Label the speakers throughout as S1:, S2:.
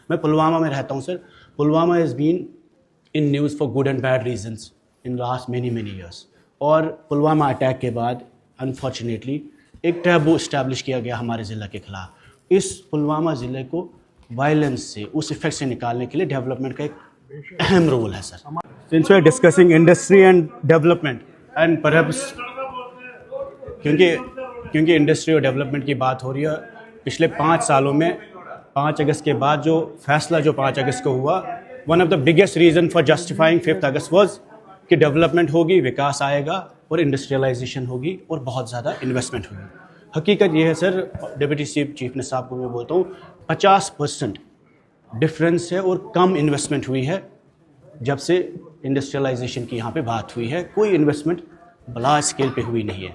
S1: मैं पुलवामा में रहता हूँ sir. Pulwama is been in news for good and bad reasons in last many years. और पुलवामा अटैक के बाद अनफॉर्चुनेटली एक टैबू इस्टेब्लिश किया गया हमारे ज़िले के ख़िलाफ़। इस पुलवामा ज़िले को वायलेंस से, उस इफेक्ट से निकालने के लिए डेवलपमेंट का एक अहम रोल है sir. Since we are discussing industry and development and perhaps क्योंकि इंडस्ट्री और डेवलपमेंट की बात हो रही है, पिछले 5 सालों में 5 अगस्त के बाद जो फैसला जो 5 अगस्त को हुआ, one of the biggest reason for justifying 5 August was कि डेवलपमेंट होगी, विकास आएगा और इंडस्ट्रियलाइजेशन होगी और बहुत ज़्यादा इन्वेस्टमेंट होगी। हकीकत ये है सर, डिप्टी चीफ मिनिस्टर साहब को मैं बोलता हूँ 50% डिफरेंस है और कम इन्वेस्टमेंट हुई है जब से इंडस्ट्रियलाइजेशन की यहाँ पे बात हुई है। कोई इन्वेस्टमेंट लार्ज स्केल पे हुई नहीं है।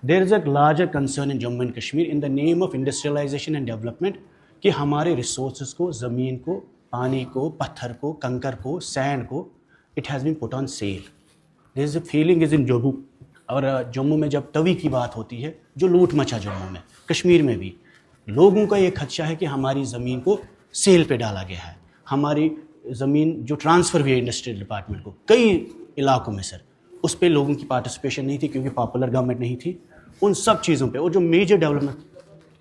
S1: There is a larger concern in Jammu and Kashmir in the name of industrialisation and development कि हमारे रिसोर्सेज को, ज़मीन को, पानी को, पत्थर को, कंकर को, सैंड को, it has been put on sale. There is a feeling is in Jammu. और जम्मू में जब तवी की बात होती है, जो लूट मचा जम्मू में, कश्मीर में भी, लोगों का ये खदशा है कि हमारी ज़मीन को सेल पे डाला गया है। हमारी ज़मीन जो ट्रांसफ़र हुई है इंडस्ट्रियल डिपार्टमेंट को कई इलाकों में सर, उस पर लोगों की पार्टिसिपेशन नहीं थी क्योंकि पॉपुलर गवर्नमेंट नहीं थी। उन सब चीज़ों पे और जो मेजर डेवलपमेंट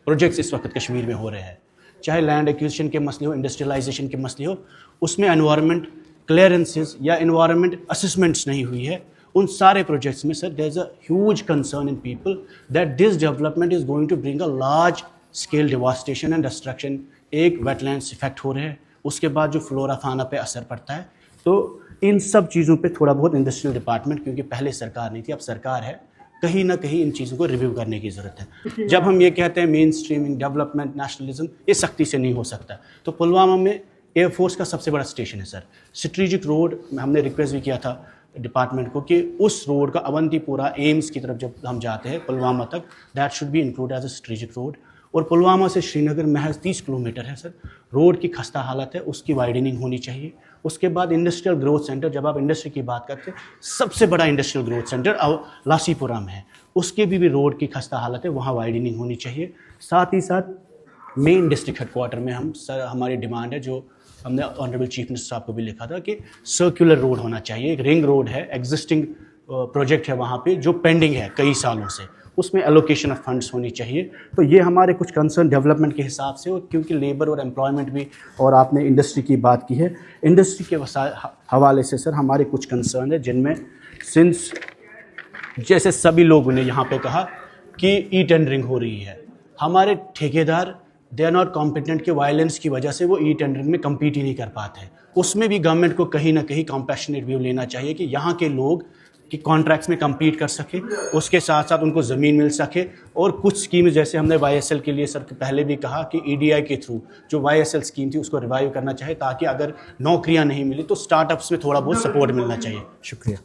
S1: प्रोजेक्ट्स इस वक्त कश्मीर में हो रहे हैं, चाहे लैंड एक्विजिशन के मसले हो, इंडस्ट्रियलाइजेशन के मसले हो, उसमें एनवायरनमेंट क्लियरेंसेस या एनवायरनमेंट असेसमेंट्स नहीं हुई है। उन सारे प्रोजेक्ट्स में sir there is a huge concern in people that this development is going to bring a large scale devastation and destruction. एक वेटलैंड्स इफेक्ट हो रहे हैं, उसके बाद जो फ्लोरा फाना पे असर पड़ता है। तो इन सब चीज़ों पे थोड़ा बहुत इंडस्ट्रियल डिपार्टमेंट, क्योंकि पहले सरकार नहीं थी, अब सरकार है, कहीं ना कहीं इन चीज़ों को रिव्यू करने की ज़रूरत है। जब हम ये कहते हैं मेन स्ट्रीमिंग, डेवलपमेंट, नेशनलिज्म, ये सख्ती से नहीं हो सकता। तो पुलवामा में एयरफोर्स का सबसे बड़ा स्टेशन है सर। स्ट्रेटेजिक रोड हमने रिक्वेस्ट भी किया था डिपार्टमेंट को कि उस रोड का अवंतीपुरा एम्स की तरफ जब हम जाते हैं पुलवामा तक, that should be include as a strategic road. और पुलवामा से श्रीनगर महज 30 किलोमीटर है सर। रोड की खस्ता हालत है, उसकी वाइडनिंग होनी चाहिए। उसके बाद इंडस्ट्रियल ग्रोथ सेंटर, जब आप इंडस्ट्री की बात करते हैं, सबसे बड़ा इंडस्ट्रियल ग्रोथ सेंटर लासीपुरा में है, उसके भी रोड की खस्ता हालत है, वहाँ वाइडनिंग होनी चाहिए। साथ ही साथ मेन डिस्ट्रिक्ट हेडक्वार्टर में हम सर, हमारी डिमांड है, जो हमने ऑनरेबल चीफ मिनिस्टर साहब को भी लिखा था, कि सर्कुलर रोड होना चाहिए। एक रिंग रोड है, एग्जिस्टिंग प्रोजेक्ट है वहाँ पे जो पेंडिंग है कई सालों से, उसमें एलोकेशन ऑफ फंड्स होनी चाहिए। तो ये हमारे कुछ कंसर्न डेवलपमेंट के हिसाब से, और क्योंकि लेबर और एम्प्लॉयमेंट भी, और आपने इंडस्ट्री की बात की है, इंडस्ट्री के हवाले से सर हमारे कुछ कंसर्न है, जिनमें सिंस जैसे सभी लोगों ने यहाँ पे कहा कि ई टेंडरिंग हो रही है, हमारे ठेकेदार दे आर नॉट कॉम्पिटेंट के वायलेंस की वजह से वो ई टेंडरिंग में कम्पीट ही नहीं कर पाते हैं। उसमें भी गवर्नमेंट को कहीं ना कहीं कॉम्पैशनेट व्यू लेना चाहिए कि यहाँ के लोग कि कॉन्ट्रैक्ट्स में कम्पीट कर सके, उसके साथ साथ उनको ज़मीन मिल सके। और कुछ स्कीम जैसे हमने YSL के लिए सर पहले भी कहा कि EDI के थ्रू जो YSL स्कीम थी उसको रिवाइव करना चाहिए, ताकि अगर नौकरियां नहीं मिली तो स्टार्टअप्स में थोड़ा बहुत सपोर्ट मिलना चाहिए। शुक्रिया।